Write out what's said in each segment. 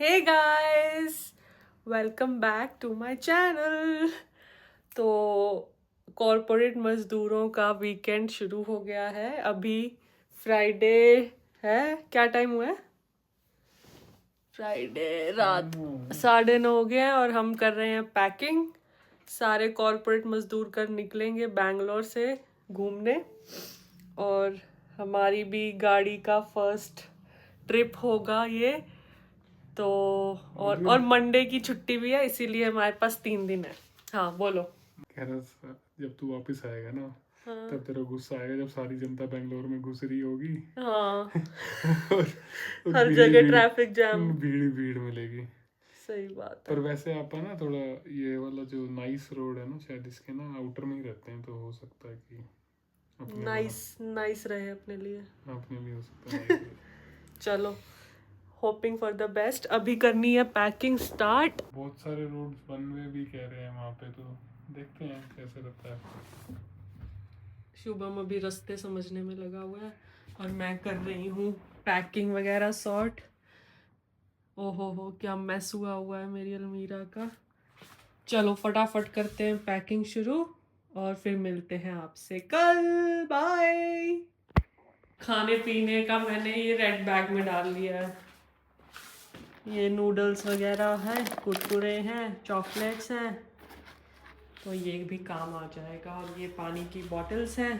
Hey guys, welcome back to my channel. तो corporate मज़दूरों का वीकेंड शुरू हो गया है। अभी फ्राइडे है। क्या टाइम हुआ है? फ्राइडे रात 9:30 हो गए हैं और हम कर रहे हैं पैकिंग। सारे कॉरपोरेट मज़दूर कर निकलेंगे बैंगलोर से घूमने और हमारी भी गाड़ी का फर्स्ट ट्रिप होगा ये। तो और मंडे की छुट्टी भी है, इसीलिए हमारे पास 3 दिन है। हाँ बोलो। कह रहा था, जब तू वापस आएगा ना हाँ तब तेरा गुस्सा आएगा जब सारी जनता बेंगलोर में घुस रही होगी हाँ, और हर भीड़ जगह भीड़ ट्रैफिक जाम। भीड़ भीड़ मिलेगी। सही बात पर है। वैसे आप ना थोड़ा ये वाला जो नाइस रोड है ना, शायद इसके ना आउटर में ही रहते हैं, तो हो सकता है कि अपने नाइस नाइस रहे अपने लिए। अपने लिए हो सकता है nice चलो, होपिंग फॉर द बेस्ट। अभी करनी है पैकिंग स्टार्ट। बहुत सारे रोड्स बनवे भी कह रहे हैं वहाँ पे, तो देखते हैं कैसे रहता है। शुभम अभी रास्ते समझने में लगा हुआ है और मैं कर रही हूँ पैकिंग वगैरह सॉर्ट। ओहो हो, क्या मैस हुआ है मेरी अलमीरा का। चलो फटाफट करते हैं पैकिंग शुरू और फिर मिलते हैं आपसे कल। बाय। खाने पीने का मैंने ये रेड बैग में डाल लिया है। ये नूडल्स वगैरह है, कुरकुरे हैं, चॉकलेट्स हैं, तो ये भी काम आ जाएगा। और ये पानी की बॉटल्स हैं।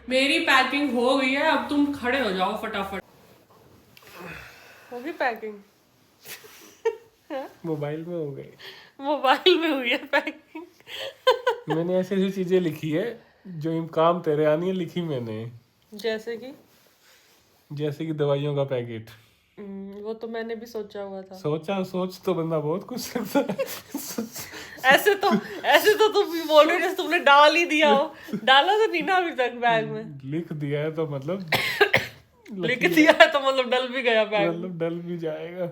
मेरी पैकिंग हो गई है, अब तुम खड़े हो जाओ फटाफट। हो गई पैकिंग? मोबाइल में हो गए। मोबाइल में हुई है पैकिंग। मैंने ऐसी ऐसी चीजें लिखी है जो काम तेरे आनी है, लिखी मैंने। जैसे कि जैसे कि दवाइयों का पैकेट। वो तो मैंने भी सोचा हुआ था। सोच तो बंदा बहुत कुछ सकता है। ऐसे तो तुम भी बोल रहे हो जैसे तुमने डाल ही दिया हो। डाला तो नहीं ना अभी तक बैग में। लिख दिया है तो मतलब लिख दिया है तो मतलब डल भी गया बैग में। मतलब डल भी जाएगा।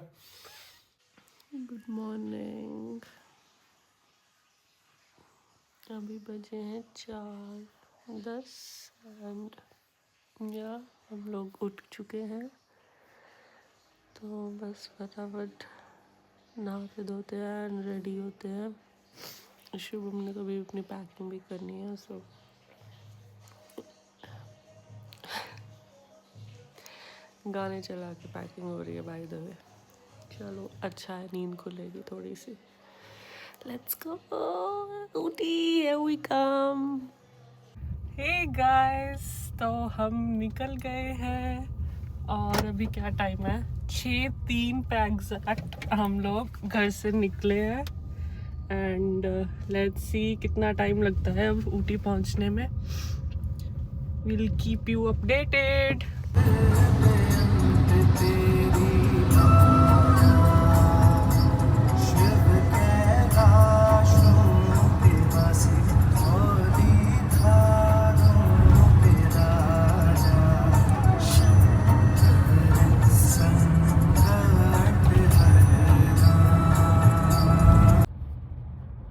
Good morning. अभी बजे हैं 4:10 एंड या हम लोग उठ चुके हैं, तो बस फटाफट नहाते धोते हैं एंड रेडी होते हैं। शुभम ने कभी अपनी पैकिंग भी करनी है, सो गाने चला के पैकिंग हो रही है बाय द वे। चलो अच्छा है, नींद खुलेगी थोड़ी सी। Let's go Ooty, here we come. Hey guys, तो हम निकल गए हैं और अभी क्या टाइम है? 6:03 पे एग्जैक्ट हम लोग घर से निकले हैं एंड लेट्स सी कितना टाइम लगता है अब ऊटी पहुंचने में। Will keep you updated.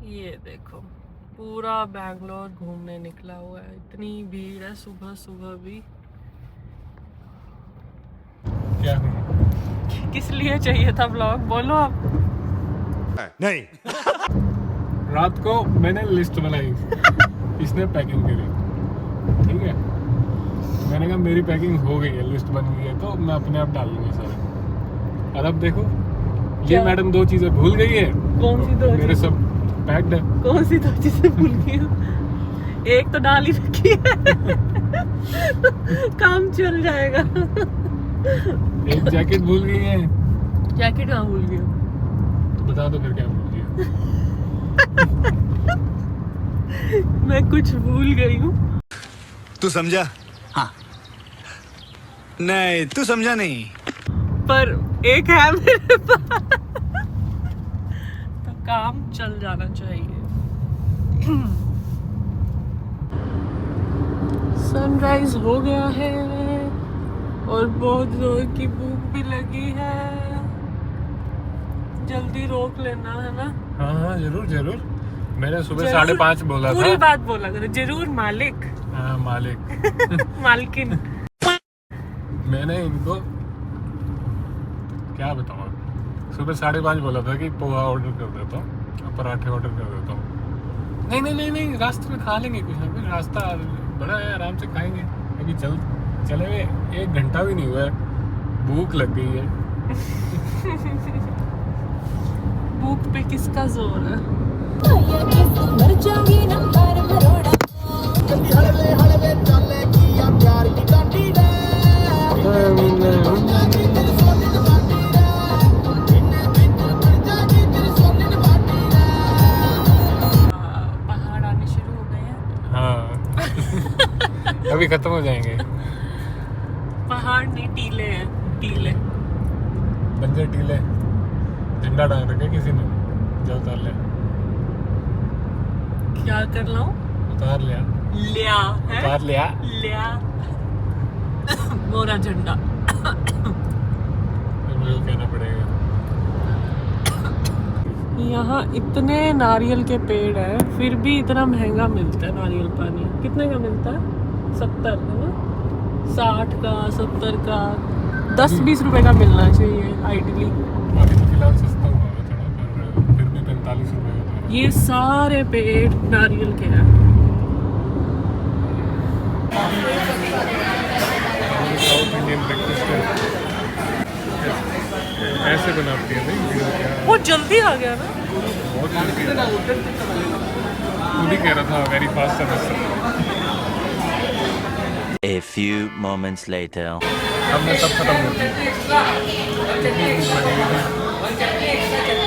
ये देखो, पूरा बैंगलोर घूमने निकला हुआ है। इतनी भीड़ है सुबह सुबह भी। क्या हुआ? किस लिए चाहिए था व्लॉग? बोलो आप। नहीं। रात को मैंने लिस्ट बनाई, इसने पैकिंग करी, ठीक है। मैंने कहा मेरी पैकिंग हो गई है, लिस्ट बन गई है, तो मैं अपने आप डाल लूंगी सारे। और अब देखो ये क्या? मैडम 2 चीजें भूल गई है। कौन सी 2 मेरे चीज़? सब पैक्ड है। कौन सी 2 चीजें भूल गई हो? एक तो डाल ही रखी है। काम चल जाएगा। एक जैकेट भूल गई है। जैकेट कहाँ भूल गई हो? तो बता दो फिर क्या भूल गई। मैं कुछ भूल गई हूँ। तू समझा? हाँ। नहीं, तू समझा नहीं। पर एक है मेरे पास, तो काम चल जाना चाहिए। सनराइज हो गया है और बहुत जोर की भूख भी लगी है। जल्दी रोक लेना है ना। हाँ हाँ जरूर जरूर। मैंने सुबह जरूर। 5:30 बोला पूरी था। बात बोला करो। जरूर मालिक। हाँ मालिक। मालकिन। मैंने इनको क्या बताऊँ, सुबह 5:30 बोला था कि पोहा ऑर्डर कर देता हूँ, पराठे ऑर्डर कर देता हूँ। नहीं, रास्ते में खा लेंगे कुछ ना कुछ, रास्ता बड़ा है, आराम से खाएंगे। अभी चले हुए 1 घंटा भी नहीं हुआ है, भूख लग गई है। भूख पे किसका जोर है? पहाड़ आने शुरू हो गए हैं। हाँ अभी खत्म हो जाएंगे। पहाड़ नहीं, टीले हैं, टीले। बंजर टीले, झंडा डाल रखे किसी ने, जो उतार लिया। क्या कर लाऊं? उतार लिया, लिया है? उतार लिया। मोरा झंडा। मुझे कहना पड़ेगा। यहाँ इतने नारियल के पेड़ है, फिर भी इतना महंगा मिलता है नारियल पानी। कितने का मिलता है? 70 है ना? 60 का, 70 का, 10-20 रुपए का मिलना चाहिए आइडियली। अभी तो फिलहाल सस्ता हुआ है थोड़ा, पर फिर भी 45 रुपए का है। ये सारे पेड़ नारियल के हैं। साउथ इंडियन ब्रेकफास्ट ऐसे बनाती है नहीं, बहुत जल्दी आ गया ना। बहुत जल्दी। खुद ही कह रहा था very fast service. A few moments later. अब मैं सब खत्म कर दिया।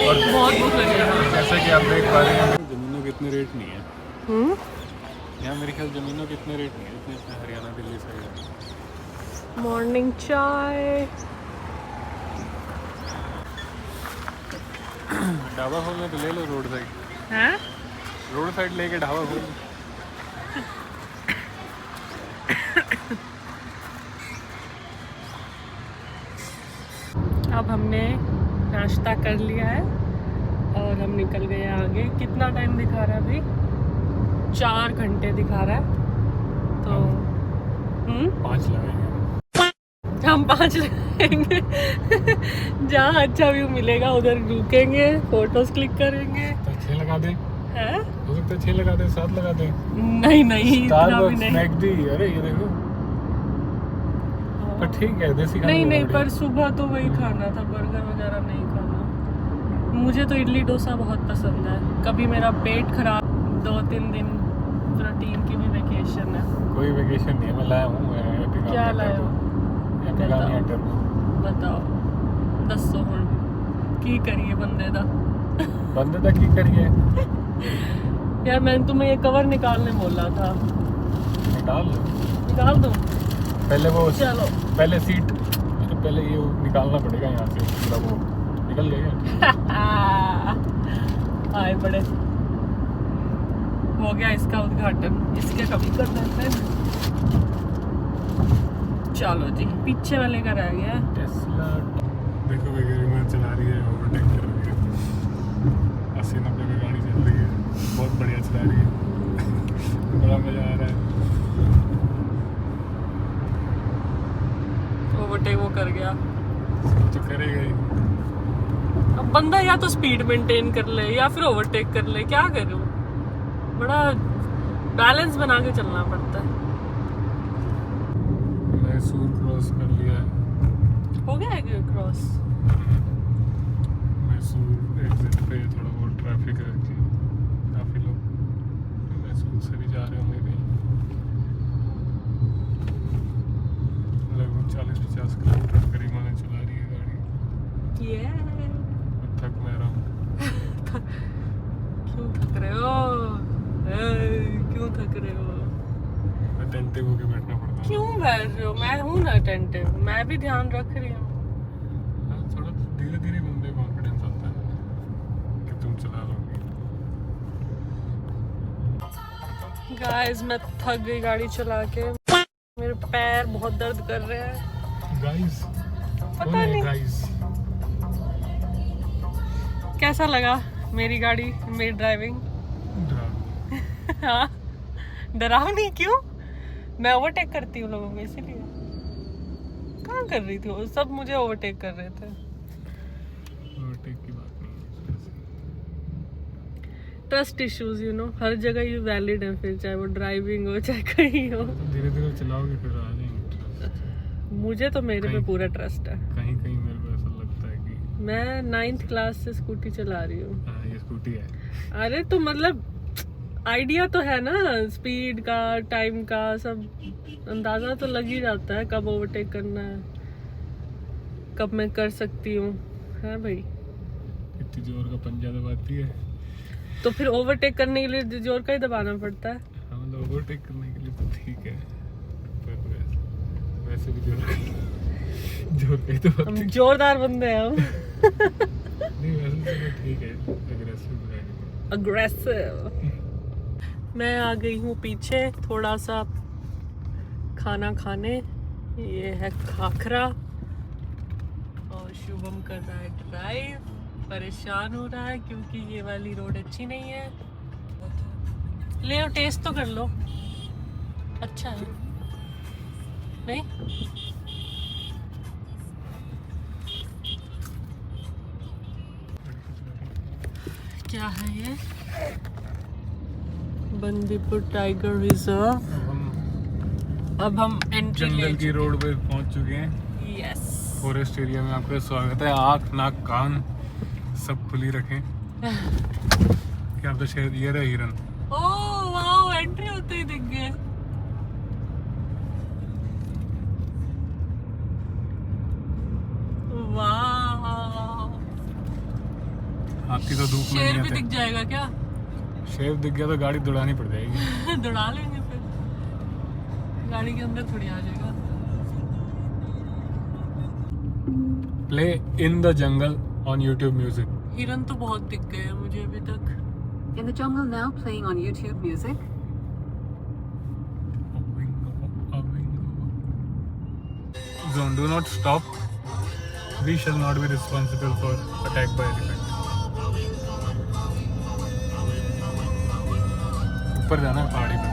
और बहुत भूख लगी है। जैसा कि आप देख पा रहे हैं, जमीनों के इतने रेट नहीं है यहाँ। मेरे ख्याल जमीनों के इतने रेट नहीं है जितने हरियाणा दिल्ली साइड है। मॉर्निंग चाय। ढाबा खोलने तो ले लो रोड साइड। हैं? रोड साइड लेके ढाबा खोल। अब हमने नाश्ता कर लिया है और हम निकल गए आगे। कितना टाइम दिखा रहा है अभी? 4 घंटे दिखा रहा है। तो 5 लगाएंगे। हम 5 लगाएंगे। जहाँ अच्छा व्यू मिलेगा उधर रुकेंगे, फोटोज क्लिक करेंगे। तो 6 लगा दे। हैं? हो सकता है 6 लगा दे, 7 लगा दे। नहीं इतना भी नहीं। मैकडी, अरे ये देखो। पर ठीक है, देसी खाना नहीं, पर सुबह तो वही खाना था, बर्गर वगैरह नहीं खाना। मुझे तो इडली डोसा बहुत पसंद है। कभी मेरा पेट खराब, 2-3 दिन प्रोटीन की भी वेकेशन है। कोई वेकेशन नहीं है, मैं लाया हूँ। क्या लाया हो? बताओ। दसो हुण की करिए बंदे दा। बंदे दा की करिए? यार मैंने तुम्हें ये कवर निकालने बोला था। निकाल दूँ? पहले वो चलो। पहले सीट, तो पहले ये निकालना पड़ेगा यहाँ से पूरा। वो निकल गया। आए बड़े। हो गया इसका उद्घाटन। इसके कभी कर देते हैं। चलो जी, पीछे वाले का रह गया। टेस्ला देखो वगैरह चला रही है, ओवरटेक कर रही है। 80-90 में गाड़ी चल रही है, बहुत बढ़िया चला रही है। बड़ा मजा आ रहा है। ओवरटेक वो कर गया। तो करेगा ही। अब बंदा या तो स्पीड मेंटेन कर ले या फिर ओवरटेक कर ले, क्या करूं? बड़ा बैलेंस बना के चलना पड़ता है। मैसूर क्रॉस कर लिया है। हो गया है क्रॉस? मैसूर एग्जिट पे थोड़ा बहुत ट्रैफिक है, काफ़ी लोग मैसूर से भी जा रहे होंगे कहीं। लगभग 40-50 किलोमीटर करीब मैंने चला रही है गाड़ी। थक मैं रहा हूँ। क्यों थक रहे हो? क्यों थक रहे हो? अटेंटिव होके बैठना पड़ता है। क्यों बैठ रहे हो? मैं हूँ ना अटेंटिव, मैं भी ध्यान रख रही हूँ। थोड़ा धीरे-धीरे बंदे कॉन्फिडेंस आता है कि तुम चला लोगे। गाइस मैं थक गई गाड़ी चला के। मेरे पैर बहुत दर्द कर रहे हैं। गाइस, पता नहीं गाइस, कैसा लगा मेरी गाड़ी, मेरी ड्राइविंग? हाँ, डरावनी क्यों? मैं ओवरटेक करती हूँ लोगों को, इसीलिए। कहाँ कर रही थी वो? सब मुझे ओवरटेक कर रहे थे। ओवरटेक की बात नहीं है इसमें। ट्रस्ट इश्यूज हर जगह ये वैलिड है, फिर चाहे वो ड्राइविंग हो चाहे कहीं हो। तो धीरे धीरे चलाओगे फिर आ जाएंगे ट्रस्ट। मुझे तो मेरे पे कहीं- पूरा ट्रस्ट है। कहीं कहीं मेरे को ऐसा लगता है कि मैं 9th क्लास से स्कूटी चला रही हूँ। हाँ ये स्कूटी है। अरे तो मतलब आइडिया तो है ना, स्पीड का, टाइम का, सब अंदाजा तो लग ही जाता है कब ओवरटेक करना है, कब मैं कर सकती हूँ, है भाई। इतनी जोर का पंजा दबाती है। तो फिर ओवरटेक करने के लिए जोर का ही दबाना पड़ता है। हाँ मतलब ओवरटेक करने के लिए तो ठीक है, पर वैसे भी जोर का ही दबाती हम है। जोरदार बंदे हैं हम। नहीं वैसे तो ठीक है, अग्रेसिव। मैं आ गई हूँ पीछे थोड़ा सा खाना खाने। ये है खाखरा और शुभम कर रहा है ड्राइव, परेशान हो रहा है क्योंकि ये वाली रोड अच्छी नहीं है। ले और टेस्ट तो कर लो, अच्छा है नहीं? क्या है ये? Bandipur tiger reserve. अब हम एंट्री जंगल की रोड पे पहुंच चुके हैं। यस। फॉरेस्ट एरिया में आपका स्वागत है। आँख नाक कान सब खुली रखें। क्या तो शायद ये रहा हिरन। ओह वाओ, एंट्री होते ही दिख गए। वाह, हाथी तो धूप में शेर नहीं भी आते। दिख जाएगा क्या? शेर दिख गया तो गाड़ी दौड़ानी पड़ जाएगी। दौड़ा लेंगे फिर, गाड़ी के अंदर थोड़ी आ जाएगा। Play in the jungle on YouTube music. हिरन तो बहुत दिख गए हैं मुझे अभी तक। In the jungle now, playing on YouTube Music. Zone, do not stop. We shall not be responsible for attack by elephant. ऊपर जाना है पहाड़ी पर।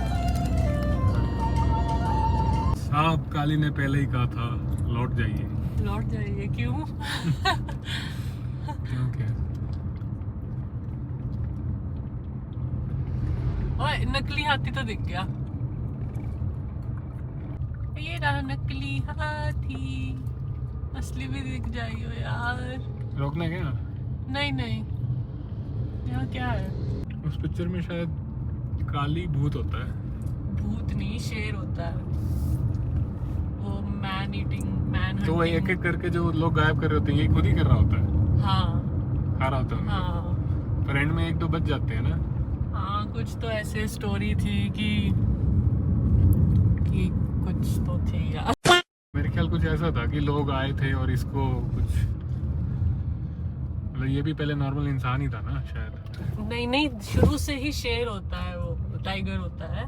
सांप काली ने पहले ही कहा था लौट जाइए। लौट जाइए क्यों? क्यों क्या? ओए नकली हाथी तो दिख गया। ये रहा नकली हाथी, असली भी दिख जाइयो यार। रोकना क्या? नहीं नहीं, यहाँ क्या है? उस पिक्चर में शायद काली भूत होता है। भूत नहीं, शेर होता है वो, मैन ईटिंग, मैन तो वही एक एक करके जो लोग गायब कर रहे होते हैं ये खुद ही कर रहा होता है, हाँ खा रहा होता है उनको। हाँ पर एंड में एक दो बच जाते हैं ना। हाँ, कुछ तो ऐसे स्टोरी थी कि कुछ तो थी यार। मेरे ख्याल कुछ ऐसा था कि लोग आए थे और इसको कुछ, मतलब ये भी पहले नॉर्मल इंसान ही था ना शायद। नहीं नहीं, शुरू से ही शेर होता है वो, टाइगर होता है।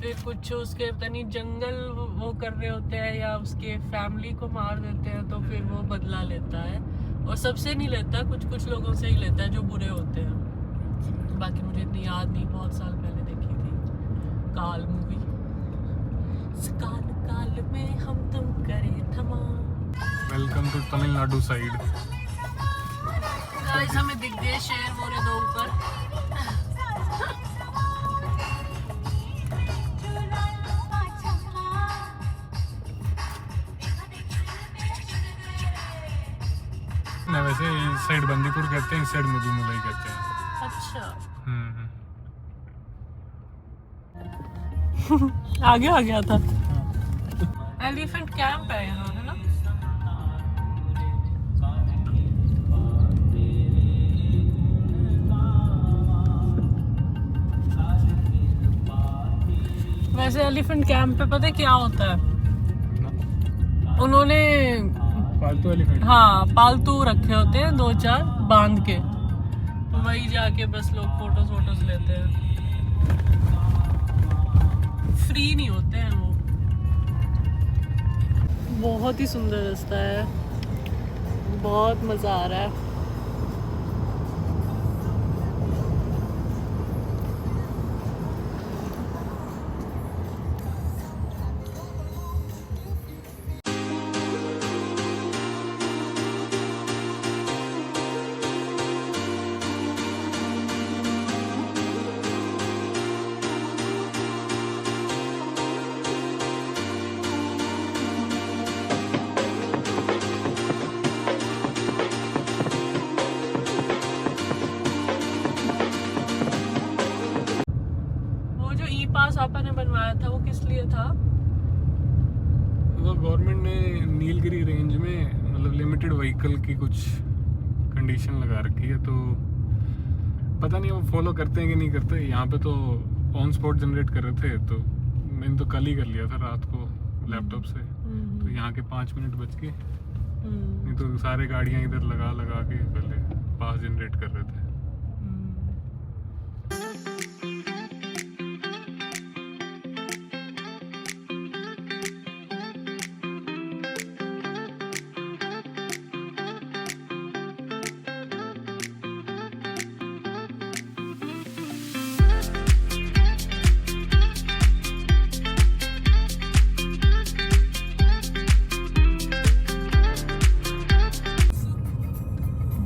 फिर कुछ उसके पता नहीं जंगल वो कर रहे होते हैं या उसके फैमिली को मार देते हैं, तो फिर वो बदला लेता है। और सबसे नहीं लेता, कुछ कुछ लोगों से ही लेता है जो बुरे होते हैं। बाकी मुझे इतनी याद नहीं, बहुत साल पहले देखी थी काल मूवी। काल काल में हम तुम करे थमा। Welcome to Tamil Nadu side. Guys हमें दिख गए शेर मोरे दो ऊपर। ना वैसे इस साइड बंदीपुर कहते हैं, इस साइड मुदुमुलाई कहते हैं। अच्छा हम्म। आगे आ गया था। एलिफेंट कैंप है यहाँ, है ना? वैसे एलिफेंट कैंप पे पता है क्या होता है? उन्होंने पालतू एलिफेंट। हाँ पालतू रखे होते हैं 2-4 बांध के, तो वही जाके बस लोग फोटोज लेते हैं। फ्री नहीं होते हैं वो। बहुत ही सुंदर रास्ता है, बहुत मजा आ रहा है। किस लिए था? वो गवर्नमेंट ने नीलगिरी रेंज में मतलब लिमिटेड व्हीकल की कुछ कंडीशन लगा रखी है, तो पता नहीं वो फॉलो करते हैं कि नहीं करते। यहाँ पे तो ऑन स्पॉट जनरेट कर रहे थे, तो मैंने तो कल ही कर लिया था रात को लैपटॉप से। तो यहाँ के 5 मिनट बच गए, नहीं तो सारे गाड़ियाँ इधर लगा लगा के पहले पास जनरेट कर रहे थे।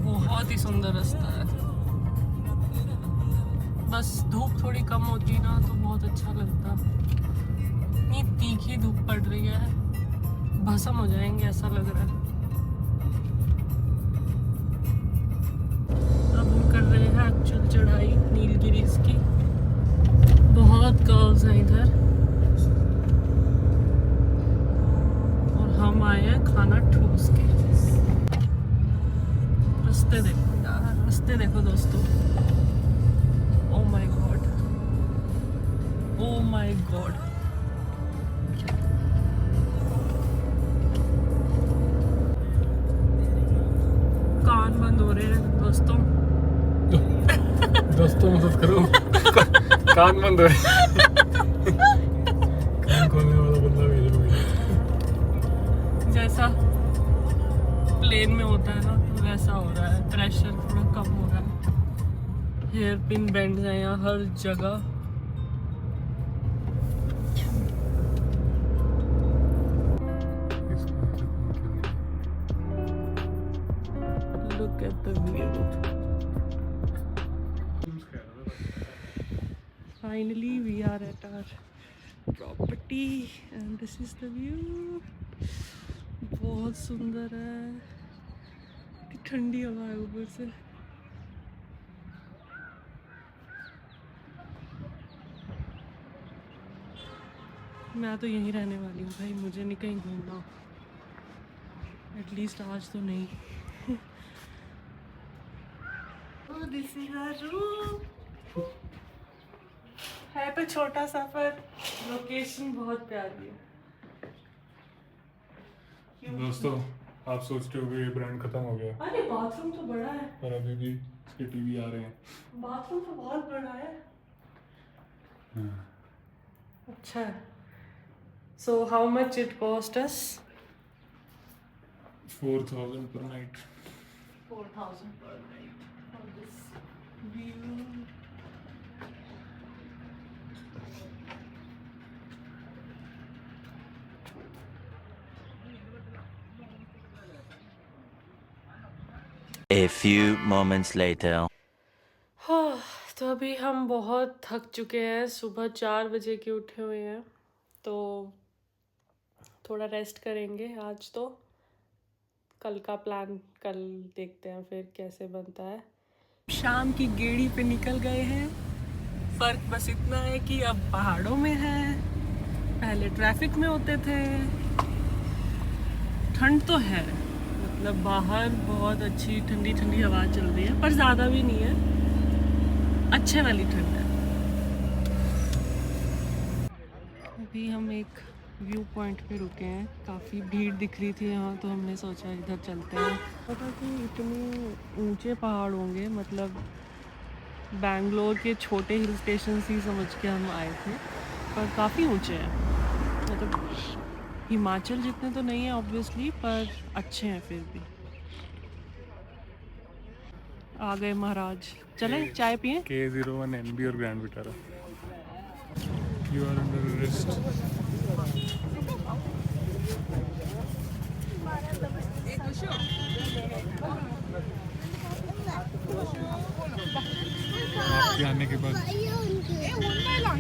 बहुत ही सुंदर रास्ता है, बस धूप थोड़ी कम होती ना तो बहुत अच्छा लगता। इतनी तीखी धूप पड़ रही है, भस्म हो जाएंगे ऐसा लग रहा है। अब हम कर रहे हैं एक्चुअल चढ़ाई नीलगिरी की। बहुत कर्व्स हैं इधर और हम आए हैं खाना ठूस के। रास्ते देखो यार, रास्ते देखो दोस्तों। Oh my God, oh my God. कान बंद हो रहे हैं दोस्तों। दोस्तों मदद करो। कान बंद हो रहे कान खोलने वाला बंदा भेजो मुझे। जैसा प्लेन में होता है ना वैसा हो रहा है, प्रेशर थोड़ा कम हो रहा है। हेयर पिन बेंड्स हैं यहाँ हर जगह। Look at the view. Finally we are at our property and this is the view. बहुत सुंदर है, ठंडी हवा है ऊपर से। मैं तो यहीं रहने वाली हूँ भाई, मुझे नहीं कहीं घूमना, एटलीस्ट आज तो नहीं। Oh, this is our room. है तो छोटा सा पर लोकेशन बहुत प्यारी है। दोस्तों आप सोचते हो ये ब्रांड खत्म हो गया, अरे बाथरूम तो बड़ा है, पर अभी भी इसके टीवी आ रहे हैं। बाथरूम तो बहुत बड़ा है। अच्छा है। So how much it cost us? 4,000 per night. 4,000 per night for this view. A few moments later. हाँ, तो अभी हम बहुत थक चुके हैं, सुबह 4 बजे के उठे हुए हैं, तो थोड़ा रेस्ट करेंगे आज। तो कल का प्लान कल देखते हैं फिर कैसे बनता है। शाम की गेड़ी पे निकल गए हैं। फ़र्क बस इतना है कि अब पहाड़ों में है, पहले ट्रैफिक में होते थे। ठंड तो है, मतलब बाहर बहुत अच्छी ठंडी ठंडी हवा चल रही है, पर ज़्यादा भी नहीं है, अच्छे वाली ठंड है। अभी हम एक व्यू पॉइंट पे रुके हैं, काफ़ी भीड़ दिख रही थी यहाँ, तो हमने सोचा इधर चलते हैं। पता कि इतने ऊंचे पहाड़ होंगे, मतलब बैंगलोर के छोटे हिल स्टेशन ही समझ के हम आए थे, पर काफ़ी ऊंचे हैं। मतलब हिमाचल जितने तो नहीं है ऑब्वियसली, पर अच्छे हैं फिर भी। आ गए महाराज, चलें चाय पिए। K01 NB और grand Vitara. You are under arrest. आपके आने के बाद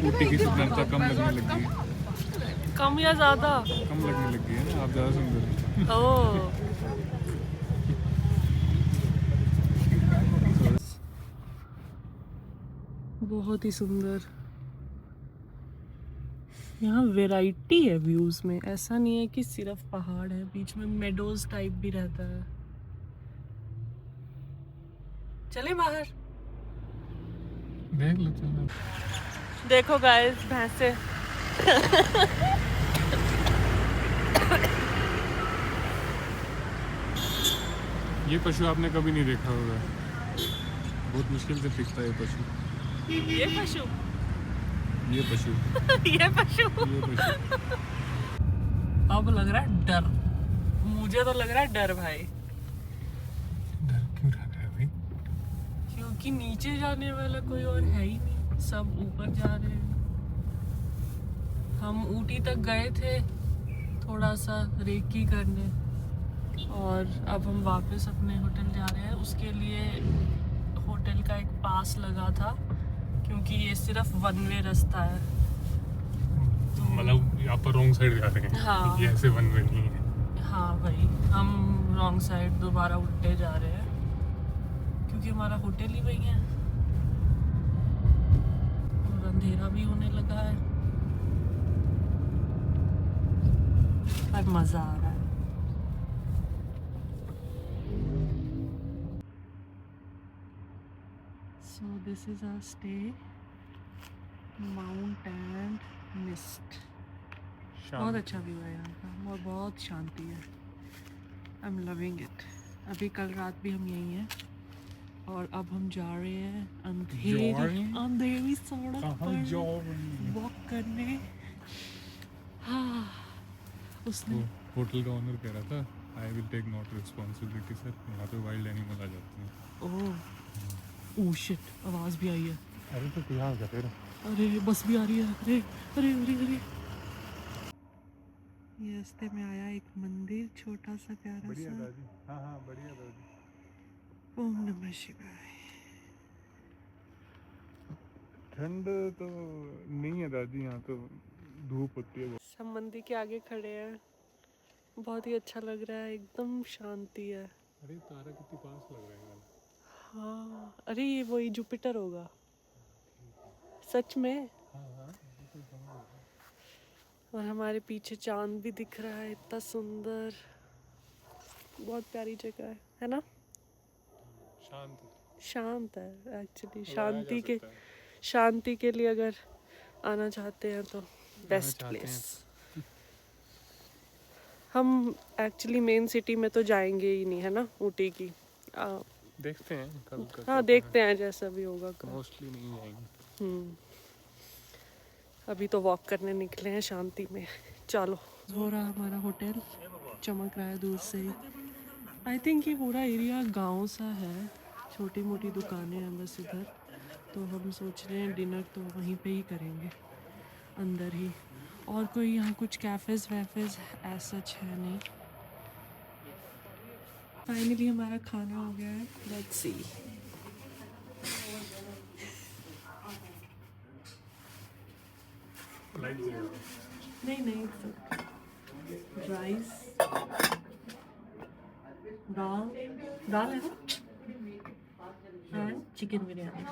ऊटी की सुंदरता कम लगने लगी है। कम या ज़्यादा? कम लगने लगी है ना, आप ज़्यादा सुंदर हैं। ओह, बहुत ही सुंदर। यहाँ वैरायटी है व्यूज में, ऐसा नहीं है कि सिर्फ पहाड़ है, बीच में मेडोज टाइप भी रहता है। चले बाहर, देख लो चलो। देखो गाइस भैंसे। ये पशु आपने कभी नहीं देखा होगा, बहुत मुश्किल से दिखता है ये पशु। ये पशु ये पशु ये पशु ये पशु। अब लग रहा है डर, मुझे तो लग रहा है डर भाई, डर क्यों रहा है भाई? क्योंकि नीचे जाने वाला कोई और है ही नहीं, सब ऊपर जा रहे हैं। हम ऊटी तक गए थे थोड़ा सा रेकी करने, और अब हम वापस अपने होटल जा रहे हैं। उसके लिए होटल का एक पास लगा था, क्योंकि ये सिर्फ वन वे रास्ता है। मतलब यहाँ पर रॉन्ग साइड जा रहे हैं। हाँ। ये ऐसे वन वे नहीं है। हाँ भाई, हम रॉन्ग साइड दोबारा उल्टे जा रहे हैं, क्योंकि हमारा होटल ही वही है और अंधेरा भी होने लगा है, पर मजा आ रहा है। So this is our stay, Mount and Mist। बहुत अच्छा व्यू है यहाँ का और बहुत शांति है। I am loving it. अभी कल रात भी हम यहीं हैं और अब हम जा रहे हैं अंधेरी सड़क पर वॉक करने। हाँ, उसने होटल का ओनर कह रहा था, I will take not responsibility sir, यहाँ पे वाइल्ड एनिमल आ जाते हैं। ओह शिट, आवाज़ भी आई है। अरे तो क्या हो गया? अरे बस भी आ रही है। अरे अरे अरे अरे, ये रास्ते में आया एक मंदिर, छोटा सा प्यारा बढ़िया सा। दादी, हाँ हाँ बढ़िया दादी। ओम नमः शिवाय। ठंड तो नहीं है दादी, यहाँ तो धूप होती है। सब मंदिर के आगे खड़े हैं, बहुत ही अच्छा लग रहा है, एकदम शांति है। अरे तारा कितनी पास लग रहा है। हाँ, अरे ये वही जुपिटर होगा सच में। और हमारे पीछे चांद भी दिख रहा है, इतना सुंदर, बहुत प्यारी जगह है ना? शांत है एक्चुअली। शांति के लिए अगर आना चाहते हैं तो बेस्ट प्लेस। हम एक्चुअली मेन सिटी में तो जाएंगे ही नहीं, है ना, ऊटी की। देखते हैं कल का। हाँ देखते हैं, जैसा भी होगा। मोस्टली नहीं जाएंगे। अभी तो वॉक करने निकले हैं शांति में। चलो, हो रहा हमारा होटल, चमक रहा है दूर से ही। आई थिंक ये पूरा एरिया गांव सा है, छोटी मोटी दुकानें हैं बस इधर। तो हम सोच रहे हैं डिनर तो वहीं पे ही करेंगे, अंदर ही। और कोई यहाँ कुछ कैफ़ेज़ वैफ़ेज़ ऐसा है नहीं। फाइनली हमारा खाना हो गया है, लेट्स सी। नहीं राइस, दाल है ना, एंड चिकन बिरयानी।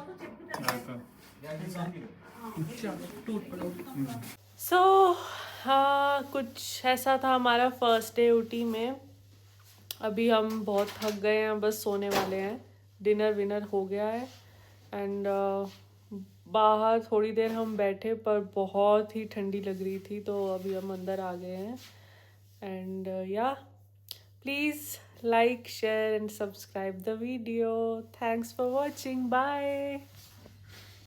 सो हाँ, कुछ ऐसा था हमारा फर्स्ट डे ऊटी में। अभी हम बहुत थक गए हैं, बस सोने वाले हैं। डिनर विनर हो गया है एंड बाहर थोड़ी देर हम बैठे, पर बहुत ही ठंडी लग रही थी, तो अभी हम अंदर आ गए हैं। एंड या, please like, share and subscribe the video. Thanks for watching. Bye.